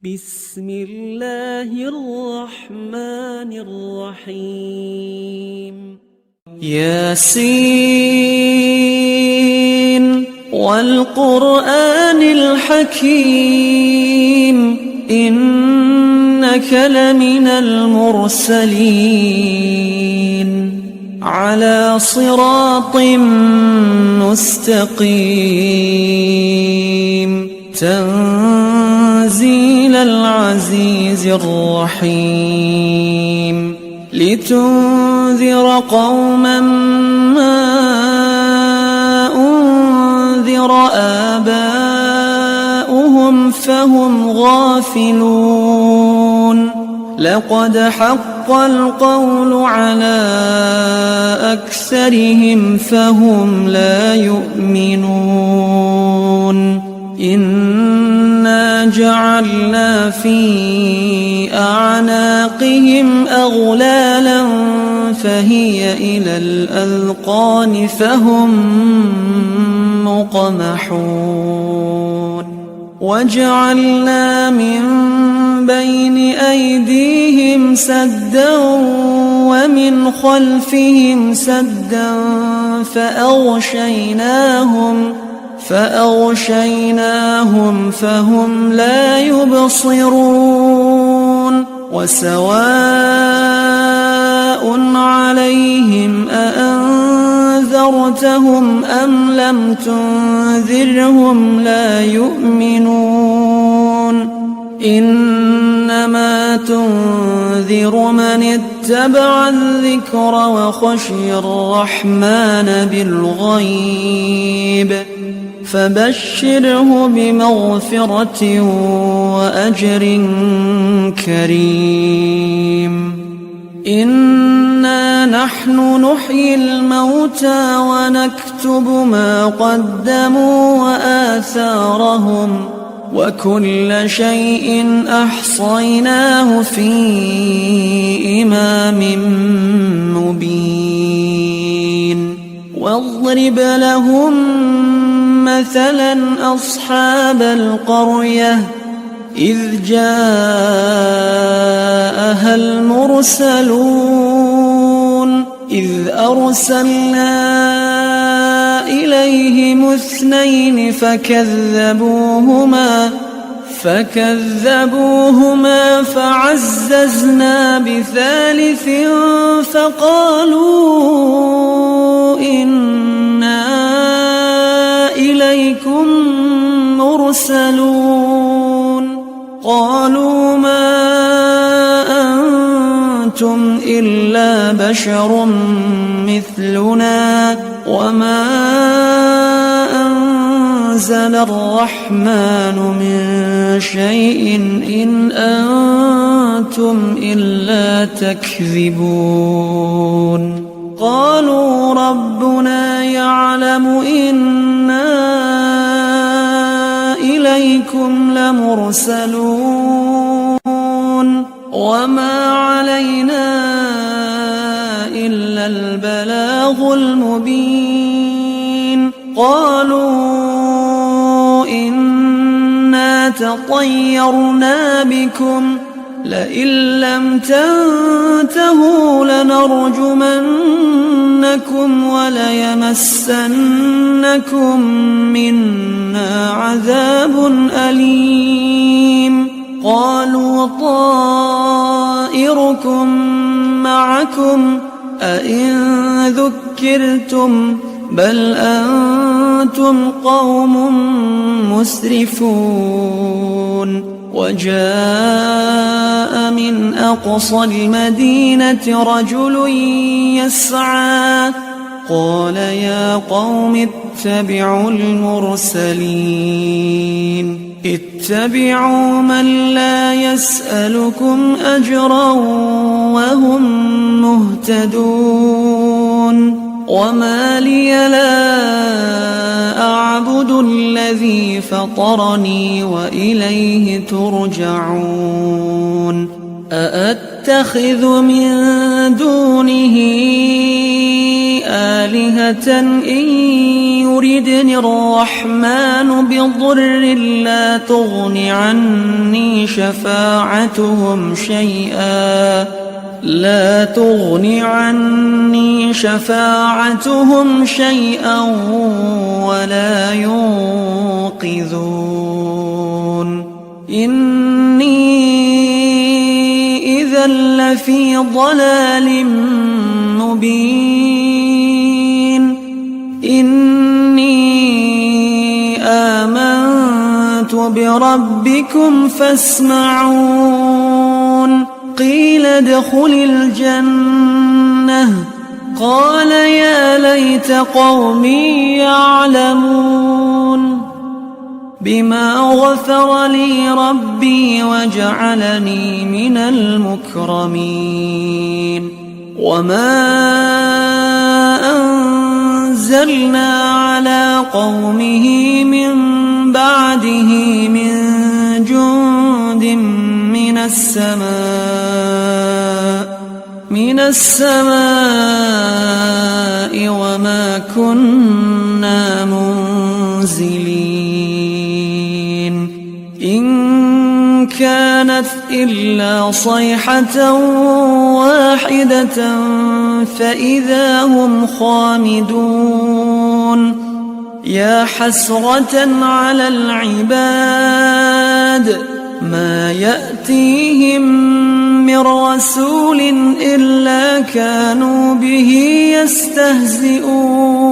بسم الله الرحمن الرحيم ياسين والقرآن الحكيم إنك لمن المرسلين على صراط مستقيم تنزيل العزيز الرحيم لتنذر قوما ما أنذر آباؤهم فهم غافلون لقد حق القول على أكثرهم فهم لا يؤمنون إنا جعلنا في أعناقهم أغلالا فهي إلى الأذقان فهم مقمحون وجعلنا من بين أيديهم سدا ومن خلفهم سدا فأغشيناهم فهم لا يبصرون وسواء عليهم أأنذرتهم أم لم تنذرهم لا يؤمنون إنما تنذر من اتبع الذكر وخشي الرحمن بالغيب فبشره بمغفرة وأجر كريم إنا نحن نحيي الموتى ونكتب ما قدموا وآثارهم وكل شيء أحصيناه في إمام مبين واضرب لهم مثلا أصحاب القرية إذ جاءها المرسلون إذ أرسلنا إليهم اثنين فكذبوهما فعززنا بثالث فقالوا إنا إليكم مرسلون قالوا ما أنتم إلا بشر مثلنا وما أنزل الرحمن من شيء إن أنتم إلا تكذبون قالوا ربنا يعلم إنا إليكم لمرسلون وما علينا إلا البلاغ المبين قالوا إنا تطيرنا بكم لئن لم تنتهوا لنرجمنكم وليمسنكم منا عذاب أليم قالوا طائركم معكم أئن ذكرتم بل أنتم قوم مسرفون وجاء من أقصى المدينة رجل يسعى قال يا قوم اتبعوا المرسلين اتبعوا من لا يسألكم أجرا وهم مهتدون وما لي لا أعبد الذي فطرني وإليه ترجعون أأتخذ من دونه آلهة إن يردني الرحمن بضر لا تغن عني شفاعتهم شيئا ولا ينقذون إني إذا لفي ضلال مبين إني آمنت بربكم فاسمعون قيل ادخل الجنة قال يا ليت قومي يعلمون بما غفر لي ربي وجعلني من المكرمين وما أنزلنا على قومه من بعده من جند من السماء وما كنا منزلين إن كانت إلا صيحة واحدة فإذا هم خامدون يا حسرة على العباد ما يأتيهم من رسول إلا كانوا به يستهزئون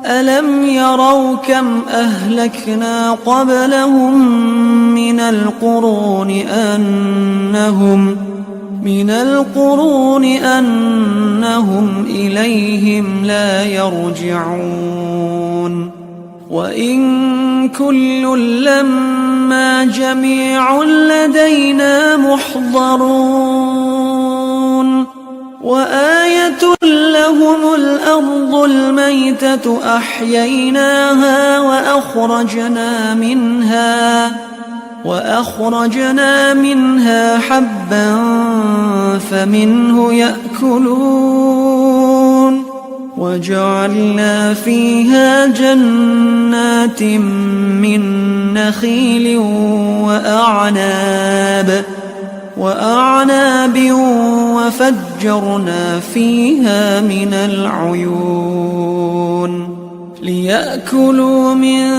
ألم يروا كم أهلكنا قبلهم من القرون أنهم إليهم لا يرجعون وإن كل لما جميع لدينا محضرون وآية لهم الأرض الميتة أحييناها وأخرجنا منها حبا فمنه يأكلون وجعلنا فيها جنات من نخيل وأعناب وفجرنا فيها من العيون ليأكلوا من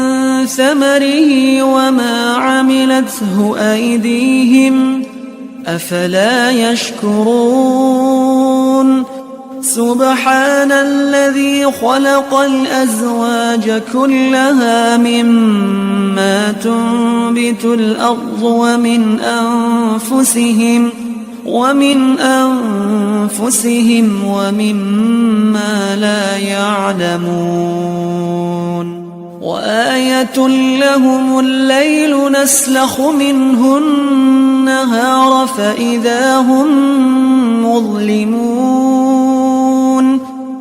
ثمره وما عملته أيديهم أفلا يشكرون سبحان الذي خلق الأزواج كلها مما تنبت الأرض ومن أنفسهم ومما لا يعلمون وآية لهم الليل نسلخ منه النهار فإذا هم مظلمون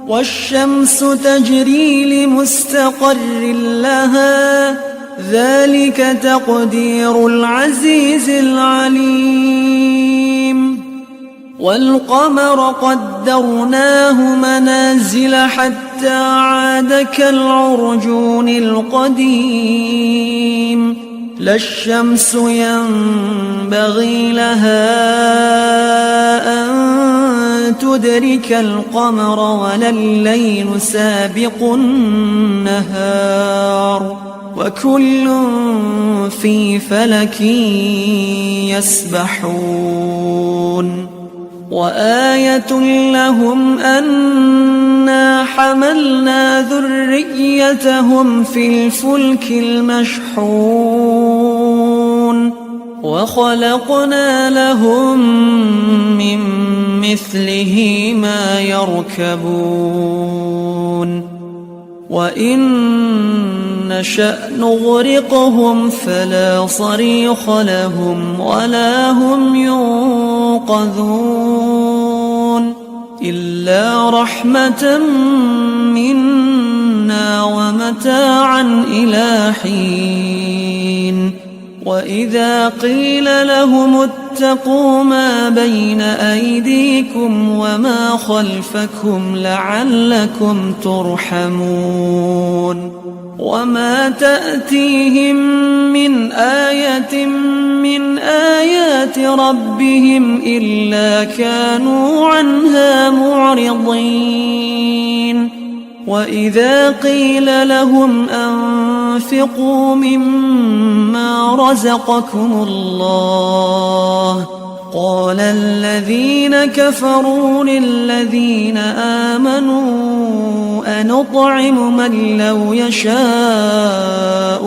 والشمس تجري لمستقر لها ذلك تقدير العزيز العليم والقمر قدرناه منازل حتى عاد كالعرجون القديم لا الشمس ينبغي لها أن تدرك القمر ولا الليل سابق النهار وكل في فلك يسبحون وآية لهم أنا حملنا ذريتهم في الفلك المشحون وخلقنا لهم من مثله ما يركبون وإن نشأ نغرقهم فلا صريخ لهم ولا هم ينقذون إلا رحمة منا ومتاعا إلى حين وإذا قيل لهم اتقوا ما بين أيديكم وما خلفكم لعلكم ترحمون وما تأتيهم من آية من آيات ربهم إلا كانوا عنها معرضين وإذا قيل لهم أنفقوا مما رزقكم الله قال الذين كفروا للذين آمنوا أنطعم من لو يشاء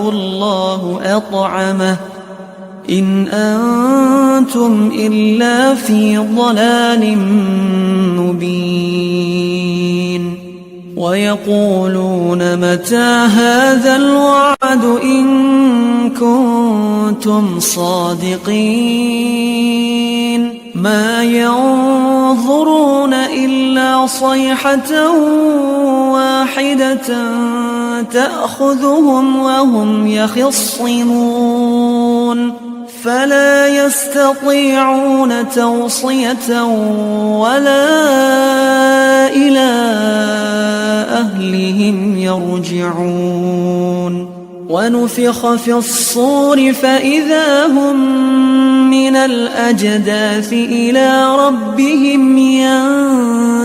الله أطعمه إن أنتم إلا في ضلال مبين ويقولون متى هذا الوعد إن كنتم صادقين ما ينظرون إلا صيحة واحدة تأخذهم وهم يخصمون فلا يستطيعون توصية ولا إلى أهلهم يرجعون ونفخ في الصور فإذا هم من الأجداث إلى ربهم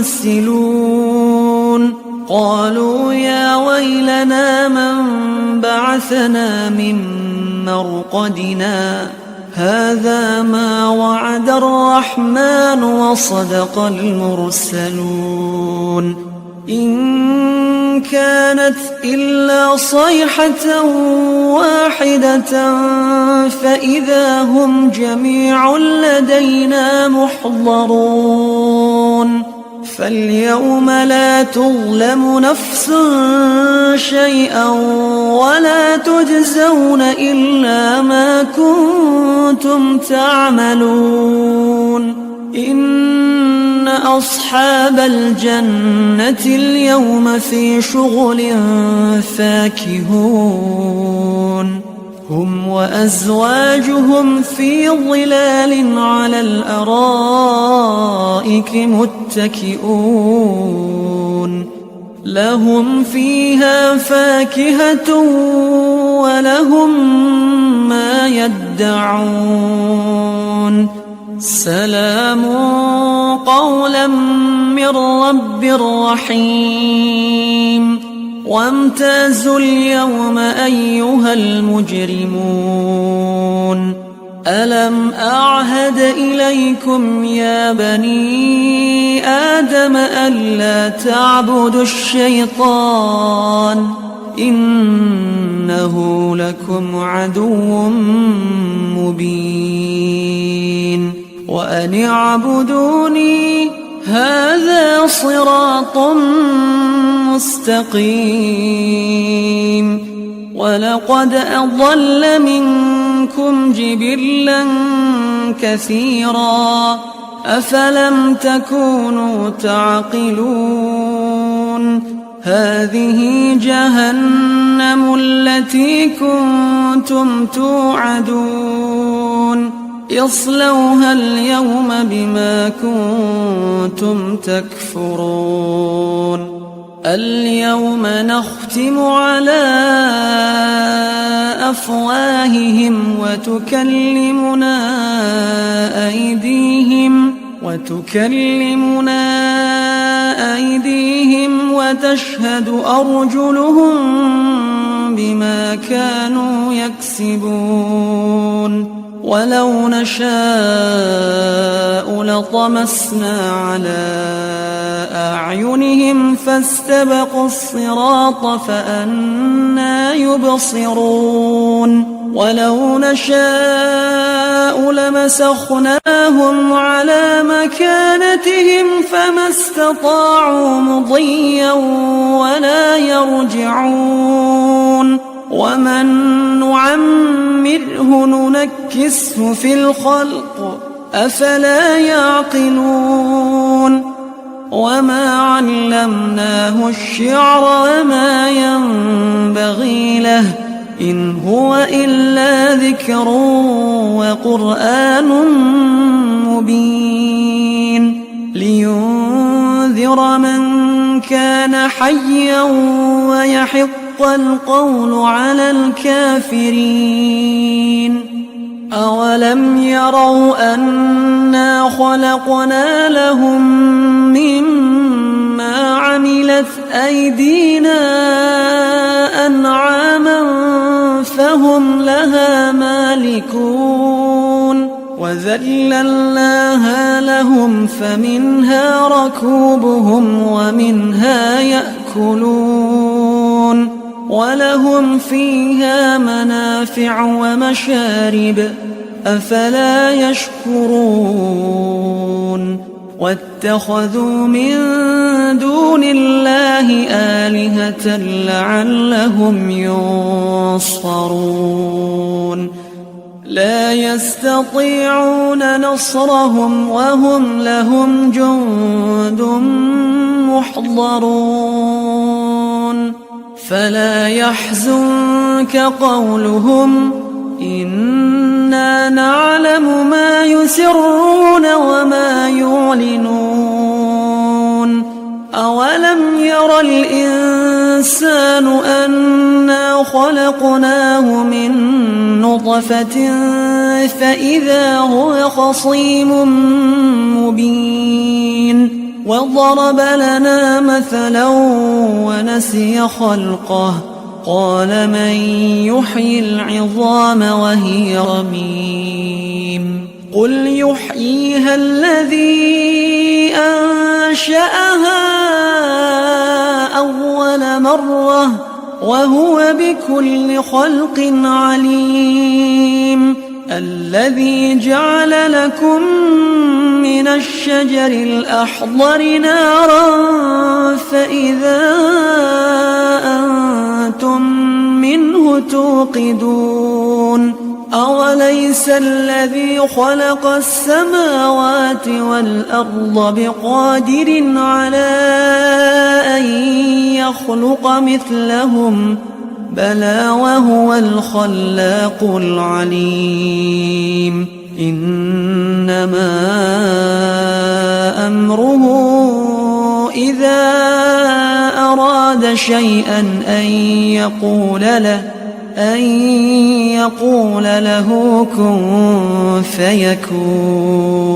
ينسلون قالوا يا ويلنا من بعثنا من مرقدنا هذا ما وعد الرحمن وصدق المرسلون إن كانت إلا صيحة واحدة فإذا هم جميع لدينا محضرون فاليوم لا تظلم نفس شيئا ولا تجزون إلا ما كنتم تعملون إن أصحاب الجنة اليوم في شغل فاكهون هم وأزواجهم في ظلال على الأرائك متكئون لهم فيها فاكهة ولهم ما يدعون سلام قولا من رب رحيم وامتازوا اليوم أيها المجرمون ألم أعهد إليكم يا بني آدم ألا تعبدوا الشيطان إنه لكم عدو مبين وأن اعبدوني هذا صراط مستقيم ولقد أضل منكم جبلا كثيرا أفلم تكونوا تعقلون هذه جهنم التي كنتم توعدون اصلوها اليوم بما كنتم تكفرون اليوم نختم على أفواههم وتكلمنا أيديهم وتشهد أرجلهم بما كانوا يكسبون ولو نشاء لطمسنا على أعينهم فاستبقوا الصراط فأنى يبصرون ولو نشاء لمسخناهم على مكانتهم فما استطاعوا مضيا ولا يرجعون ومن نعمره ننكسه في الخلق أفلا يعقلون وما علمناه الشعر وما ينبغي له إن هو إلا ذكر وقرآن مبين لينذر من كان حيا ويحق القول على الكافرين أولم يروا أنا خلقنا لهم مما عملت أيدينا أنعاما فهم لها مالكون وذللناها لهم فمنها ركوبهم ومنها يأكلون ولهم فيها منافع ومشارب أفلا يشكرون واتخذوا من دون الله آلهة لعلهم ينصرون لا يستطيعون نصرهم وهم لهم جند محضرون فلا يحزنك قولهم إنا نعلم ما يسرون وما يعلنون أولم ير الإنسان أنا خلقناه من نطفة فإذا هو خصيم مبين وضرب لنا مثلا ونسي خلقه قال من يحيي العظام وهي رميم قل يحييها الذي أنشأها أول مرة وهو بكل خلق عليم الذي جعل لكم من الشجر الأخضر نارا فإذا أنتم منه توقدون أوليس الذي خلق السماوات والأرض بقادر على أن يخلق مثلهم بلى وهو الخلاق العليم إنما أمره إذا أراد شيئا أن يقول له كن فيكون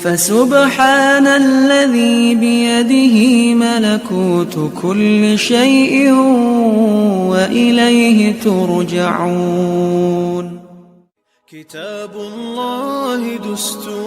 فسبحان الذي بيده ملكوت كل شيء وإليه ترجعون كتاب الله دستور